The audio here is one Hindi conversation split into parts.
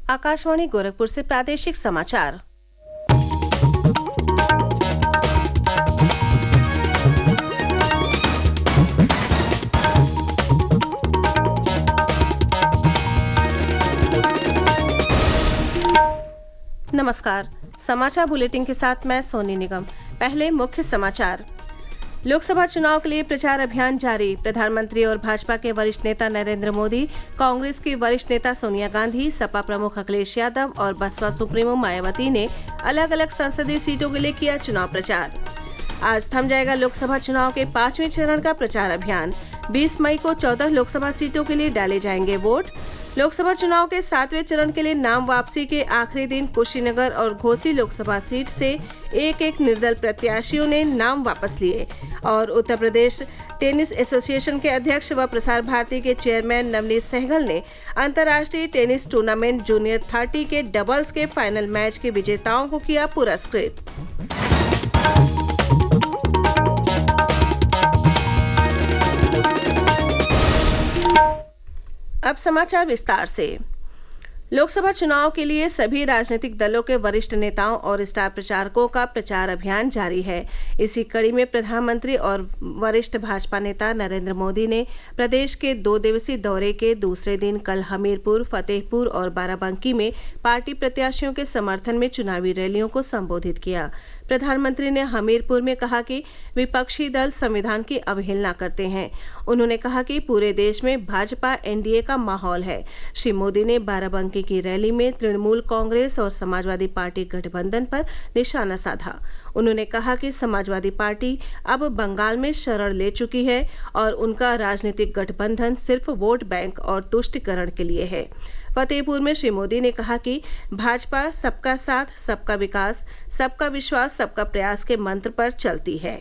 आकाशवाणी गोरखपुर से प्रादेशिक समाचार। नमस्कार। समाचार बुलेटिन के साथ मैं सोनी निगम। पहले मुख्य समाचार। लोकसभा चुनाव के लिए प्रचार अभियान जारी। प्रधानमंत्री और भाजपा के वरिष्ठ नेता नरेंद्र मोदी, कांग्रेस की वरिष्ठ नेता सोनिया गांधी, सपा प्रमुख अखिलेश यादव और बसपा सुप्रीमो मायावती ने अलग अलग संसदीय सीटों के लिए किया चुनाव प्रचार। आज थम जाएगा लोकसभा चुनाव के 5वें चरण का प्रचार अभियान। 20 मई को 14 लोकसभा सीटों के लिए डाले जाएंगे वोट। लोकसभा चुनाव के 7वें चरण के लिए नाम वापसी के आखिरी दिन कुशीनगर और घोसी लोकसभा सीट से एक निर्दल प्रत्याशियों ने नाम वापस लिए और उत्तर प्रदेश टेनिस एसोसिएशन के अध्यक्ष व प्रसार भारती के चेयरमैन नवनीत सहगल ने अंतर्राष्ट्रीय टेनिस टूर्नामेंट जूनियर 30 के डबल्स के फाइनल मैच के विजेताओं को किया पुरस्कृत। अब समाचार विस्तार से। लोकसभा चुनाव के लिए सभी राजनीतिक दलों के वरिष्ठ नेताओं और स्टार प्रचारकों का प्रचार अभियान जारी है। इसी कड़ी में प्रधानमंत्री और वरिष्ठ भाजपा नेता नरेंद्र मोदी ने प्रदेश के 2 दिवसीय दौरे के दूसरे दिन कल हमीरपुर, फतेहपुर और बाराबंकी में पार्टी प्रत्याशियों के समर्थन में चुनावी रैलियों को संबोधित किया। प्रधानमंत्री ने हमीरपुर में कहा कि विपक्षी दल संविधान की अवहेलना करते हैं। उन्होंने कहा कि पूरे देश में भाजपा एनडीए का माहौल है। श्री मोदी ने बाराबंकी की रैली में तृणमूल कांग्रेस और समाजवादी पार्टी गठबंधन पर निशाना साधा। उन्होंने कहा कि समाजवादी पार्टी अब बंगाल में शरण ले चुकी है और उनका राजनीतिक गठबंधन सिर्फ वोट बैंक और तुष्टीकरण के लिए है। फतेहपुर में श्री मोदी ने कहा कि भाजपा सबका साथ, सबका विकास, सबका विश्वास, सबका प्रयास के मंत्र पर चलती है।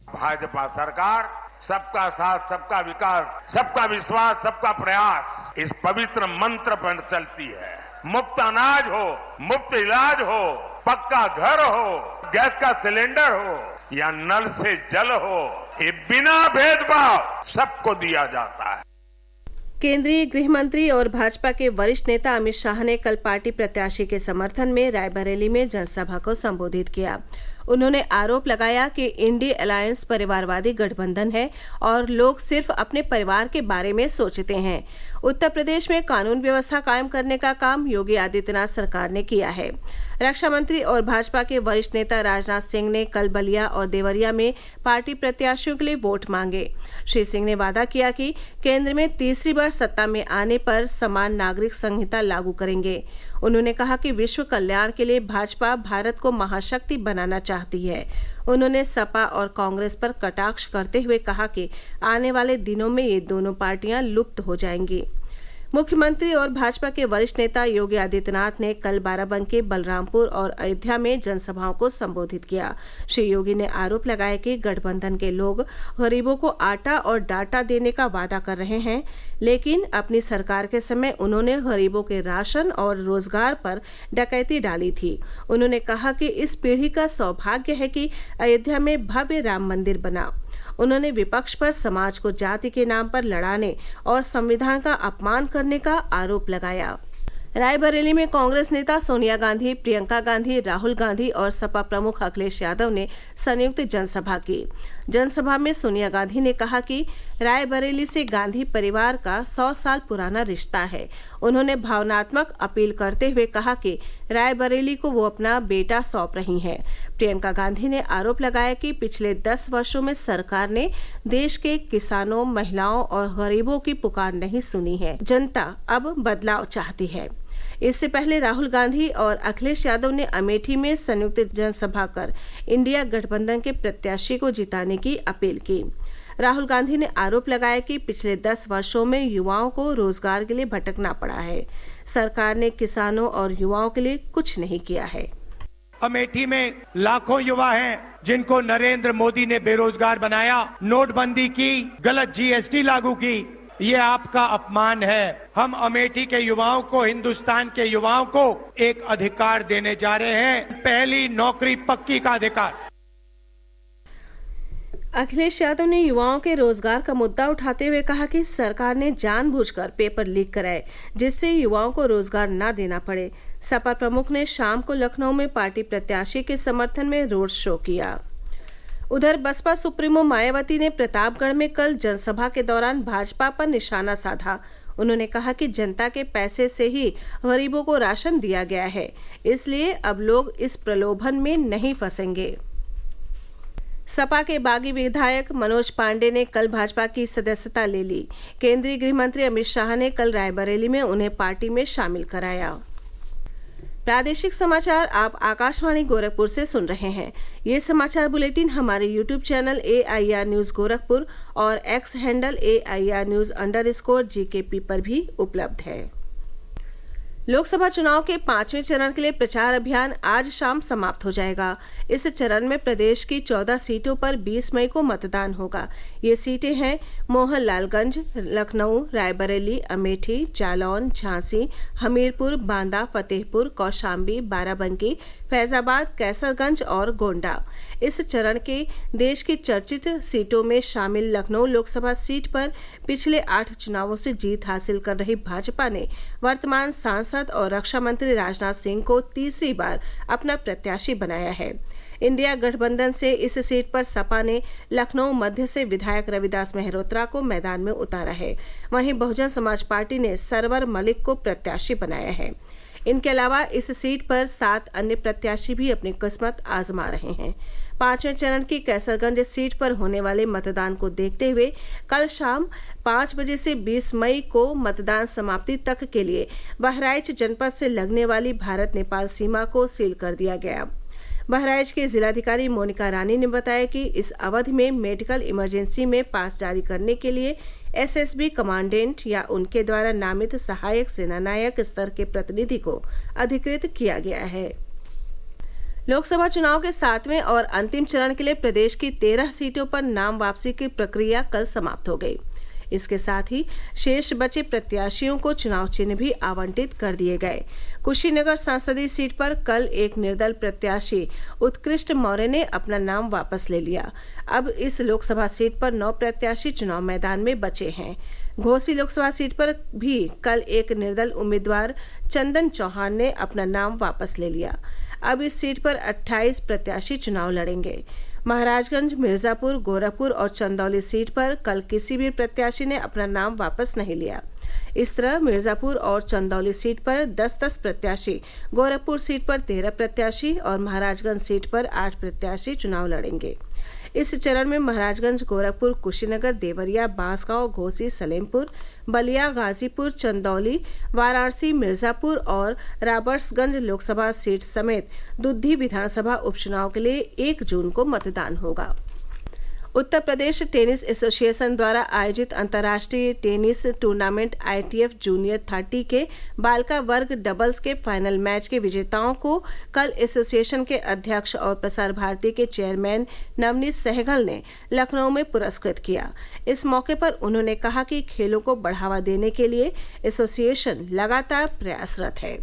भाजपा सरकार सबका साथ, सबका विकास, सबका विश्वास, सबका प्रयास इस पवित्र मंत्र पर चलती है। मुफ्त अनाज हो, मुफ्त इलाज हो, पक्का घर हो, गैस का सिलेंडर हो या नल से जल हो, ये बिना भेदभाव सबको दिया जाता है। केंद्रीय गृह मंत्री और भाजपा के वरिष्ठ नेता अमित शाह ने कल पार्टी प्रत्याशी के समर्थन में रायबरेली में जनसभा को संबोधित किया। उन्होंने आरोप लगाया कि इंडी अलायंस परिवारवादी गठबंधन है और लोग सिर्फ अपने परिवार के बारे में सोचते हैं। उत्तर प्रदेश में कानून व्यवस्था कायम करने का काम योगी आदित्यनाथ सरकार ने किया है। रक्षा मंत्री और भाजपा के वरिष्ठ नेता राजनाथ सिंह ने कल बलिया और देवरिया में पार्टी प्रत्याशियों के लिए वोट मांगे। श्री सिंह ने वादा किया कि केंद्र में तीसरी बार सत्ता में आने पर समान नागरिक संहिता लागू करेंगे। उन्होंने कहा कि विश्व कल्याण के लिए भाजपा भारत को महाशक्ति बनाना चाहती है। उन्होंने सपा और कांग्रेस पर कटाक्ष करते हुए कहा कि आने वाले दिनों में ये दोनों पार्टियां लुप्त हो जाएंगी। मुख्यमंत्री और भाजपा के वरिष्ठ नेता योगी आदित्यनाथ ने कल बाराबंकी, बलरामपुर और अयोध्या में जनसभाओं को संबोधित किया। श्री योगी ने आरोप लगाया कि गठबंधन के लोग गरीबों को आटा और डाटा देने का वादा कर रहे हैं, लेकिन अपनी सरकार के समय उन्होंने गरीबों के राशन और रोजगार पर डकैती डाली थी। उन्होंने कहा कि इस पीढ़ी का सौभाग्य है कि अयोध्या में भव्य राम मंदिर बना। उन्होंने विपक्ष पर समाज को जाति के नाम पर लड़ाने और संविधान का अपमान करने का आरोप लगाया। रायबरेली में कांग्रेस नेता सोनिया गांधी, प्रियंका गांधी, राहुल गांधी और सपा प्रमुख अखिलेश यादव ने संयुक्त जनसभा की। जनसभा में सोनिया गांधी ने कहा कि रायबरेली से गांधी परिवार का 100 साल पुराना रिश्ता है। उन्होंने भावनात्मक अपील करते हुए कहा कि रायबरेली को वो अपना बेटा सौंप रही हैं। प्रियंका गांधी ने आरोप लगाया कि पिछले 10 वर्षों में सरकार ने देश के किसानों, महिलाओं और गरीबों की पुकार नहीं सुनी है। जनता अब बदलाव चाहती है। इससे पहले राहुल गांधी और अखिलेश यादव ने अमेठी में संयुक्त जनसभा कर इंडिया गठबंधन के प्रत्याशी को जिताने की अपील की। राहुल गांधी ने आरोप लगाया कि पिछले 10 वर्षों में युवाओं को रोजगार के लिए भटकना पड़ा है। सरकार ने किसानों और युवाओं के लिए कुछ नहीं किया है। अमेठी में लाखों युवा हैं जिनको नरेंद्र मोदी ने बेरोजगार बनाया, नोटबंदी की, गलत जीएसटी लागू की। ये आपका अपमान है। हम अमेठी के युवाओं को, हिंदुस्तान के युवाओं को एक अधिकार देने जा रहे हैं, पहली नौकरी पक्की का अधिकार। अखिलेश यादव ने युवाओं के रोजगार का मुद्दा उठाते हुए कहा कि सरकार ने जानबूझकर पेपर लीक कराए जिससे युवाओं को रोजगार न देना पड़े। सपा प्रमुख ने शाम को लखनऊ में पार्टी प्रत्याशी के समर्थन में रोड शो किया। उधर बसपा सुप्रीमो मायावती ने प्रतापगढ़ में कल जनसभा के दौरान भाजपा पर निशाना साधा। उन्होंने कहा कि जनता के पैसे से ही गरीबों को राशन दिया गया है, इसलिए अब लोग इस प्रलोभन में नहीं फंसेंगे। सपा के बागी विधायक मनोज पांडे ने कल भाजपा की सदस्यता ले ली। केंद्रीय गृह मंत्री अमित शाह ने कल रायबरेली में उन्हें पार्टी में शामिल कराया। प्रादेशिक समाचार आप आकाशवाणी गोरखपुर से सुन रहे हैं। ये समाचार बुलेटिन हमारे YouTube channel AIR news Gorakhpur और X हैंडल AIR News_GKP पर भी उपलब्ध है। लोकसभा चुनाव के 5वें चरण के लिए प्रचार अभियान आज शाम समाप्त हो जाएगा। इस चरण में प्रदेश की 14 सीटों पर 20 मई को मतदान होगा। ये सीटें हैं मोहनलालगंज, लखनऊ, रायबरेली, अमेठी, जालौन, झांसी, हमीरपुर, बांदा, फतेहपुर, कौशाम्बी, बाराबंकी, फैजाबाद, कैसरगंज और गोंडा। इस चरण के देश की चर्चित सीटों में शामिल लखनऊ लोकसभा सीट पर पिछले 8 चुनावों से जीत हासिल कर रही भाजपा ने वर्तमान सांसद और रक्षा मंत्री राजनाथ सिंह को तीसरी बार अपना प्रत्याशी बनाया है। इंडिया गठबंधन से इस सीट पर सपा ने लखनऊ मध्य से विधायक रविदास मेहरोत्रा को मैदान में उतारा है। वहीं बहुजन समाज पार्टी ने सरवर मलिक को प्रत्याशी बनाया है। इनके अलावा इस सीट पर 7 अन्य प्रत्याशी भी अपनी किस्मत आजमा रहे हैं। 5वें चरण की कैसरगंज सीट पर होने वाले मतदान को देखते हुए कल शाम 5 बजे से 20 मई को मतदान समाप्ति तक के लिए बहराइच जनपद से लगने वाली भारत नेपाल सीमा को सील कर दिया गया। बहराइच के जिलाधिकारी मोनिका रानी ने बताया कि इस अवधि में मेडिकल इमरजेंसी में पास जारी करने के लिए SSB कमांडेंट या उनके द्वारा नामित सहायक सेनानायक स्तर के प्रतिनिधि को अधिकृत किया गया है। लोकसभा चुनाव के 7वें और अंतिम चरण के लिए प्रदेश की 13 सीटों पर नाम वापसी की प्रक्रिया कल समाप्त हो गई। इसके साथ ही शेष बचे प्रत्याशियों को चुनाव चिन्ह भी आवंटित कर दिए गए। कुशीनगर संसदीय सीट पर कल एक निर्दल प्रत्याशी उत्कृष्ट मौर्य ने अपना नाम वापस ले लिया। अब इस लोकसभा सीट पर 9 प्रत्याशी चुनाव मैदान में बचे हैं। घोसी लोकसभा सीट पर भी कल एक निर्दल उम्मीदवार चंदन चौहान ने अपना नाम वापस ले लिया। अब इस सीट पर 28 प्रत्याशी चुनाव लड़ेंगे। महाराजगंज, मिर्जापुर, गोरखपुर और चंदौली सीट पर कल किसी भी प्रत्याशी ने अपना नाम वापस नहीं लिया। इस तरह मिर्जापुर और चंदौली सीट पर 10-10 प्रत्याशी, गोरखपुर सीट पर 13 प्रत्याशी और महाराजगंज सीट पर 8 प्रत्याशी चुनाव लड़ेंगे। इस चरण में महाराजगंज, गोरखपुर, कुशीनगर, देवरिया, बांसगांव, घोसी, सलेमपुर, बलिया, गाजीपुर, चंदौली, वाराणसी, मिर्जापुर और राबर्ट्सगंज लोकसभा सीट समेत दुद्धी विधानसभा उपचुनाव के लिए 1 जून को मतदान होगा। उत्तर प्रदेश टेनिस एसोसिएशन द्वारा आयोजित अंतर्राष्ट्रीय टेनिस टूर्नामेंट ITF जूनियर 30 के बालिका वर्ग डबल्स के फाइनल मैच के विजेताओं को कल एसोसिएशन के अध्यक्ष और प्रसार भारती के चेयरमैन नवनीत सहगल ने लखनऊ में पुरस्कृत किया। इस मौके पर उन्होंने कहा कि खेलों को बढ़ावा देने के लिए एसोसिएशन लगातार प्रयासरत है।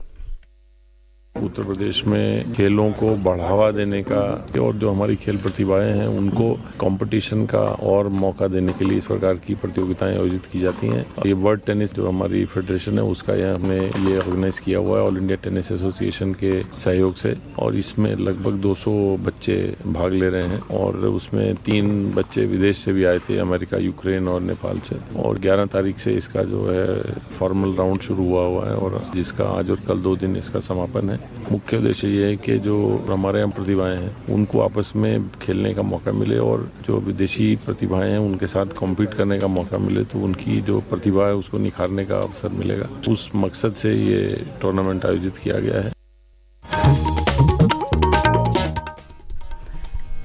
उत्तर प्रदेश में खेलों को बढ़ावा देने का और जो हमारी खेल प्रतिभाएं हैं उनको कंपटीशन का और मौका देने के लिए इस प्रकार की प्रतियोगिताएं आयोजित की जाती हैं। ये वर्ल्ड टेनिस जो हमारी फेडरेशन है उसका हमने ये ऑर्गेनाइज किया हुआ है ऑल इंडिया टेनिस एसोसिएशन के सहयोग से, और इसमें लगभग 200 बच्चे भाग ले रहे हैं और उसमें 3 बच्चे विदेश से भी आए थे, अमेरिका, यूक्रेन और नेपाल से। और 11 तारीख से इसका जो है फॉर्मल राउंड शुरू हुआ है और जिसका आज और कल 2 दिन इसका समापन है। मुख्य उद्देश्य ये है कि जो हमारे यहाँ प्रतिभाएं हैं उनको आपस में खेलने का मौका मिले और जो विदेशी प्रतिभाएं हैं उनके साथ कॉम्पीट करने का मौका मिले, तो उनकी जो प्रतिभा है उसको निखारने का अवसर मिलेगा। उस मकसद से ये टूर्नामेंट आयोजित किया गया है।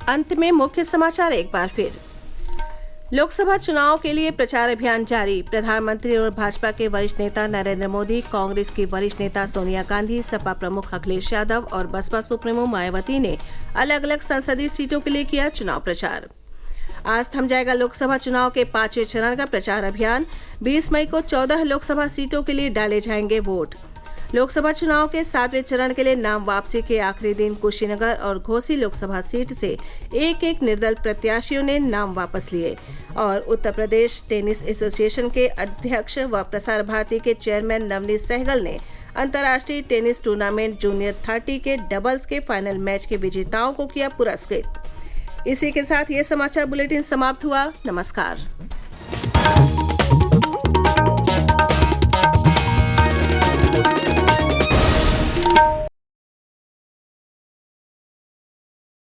अंत में मुख्य समाचार एक बार फिर। लोकसभा चुनाव के लिए प्रचार अभियान जारी। प्रधानमंत्री और भाजपा के वरिष्ठ नेता नरेंद्र मोदी, कांग्रेस की वरिष्ठ नेता सोनिया गांधी, सपा प्रमुख अखिलेश यादव और बसपा सुप्रीमो मायावती ने अलग अलग संसदीय सीटों के लिए किया चुनाव प्रचार। आज थम जाएगा लोकसभा चुनाव के 5वें चरण का प्रचार अभियान। 20 मई को 14 लोकसभा सीटों के लिए डाले जाएंगे वोट। लोकसभा चुनाव के 7वें चरण के लिए नाम वापसी के आखिरी दिन कुशीनगर और घोसी लोकसभा सीट से एक निर्दल प्रत्याशियों ने नाम वापस लिए और उत्तर प्रदेश टेनिस एसोसिएशन के अध्यक्ष व प्रसार भारती के चेयरमैन नवनीत सहगल ने अंतर्राष्ट्रीय टेनिस टूर्नामेंट जूनियर 30 के डबल्स के फाइनल मैच के विजेताओं को किया पुरस्कृत। इसी के साथ ये समाचार बुलेटिन समाप्त हुआ। नमस्कार।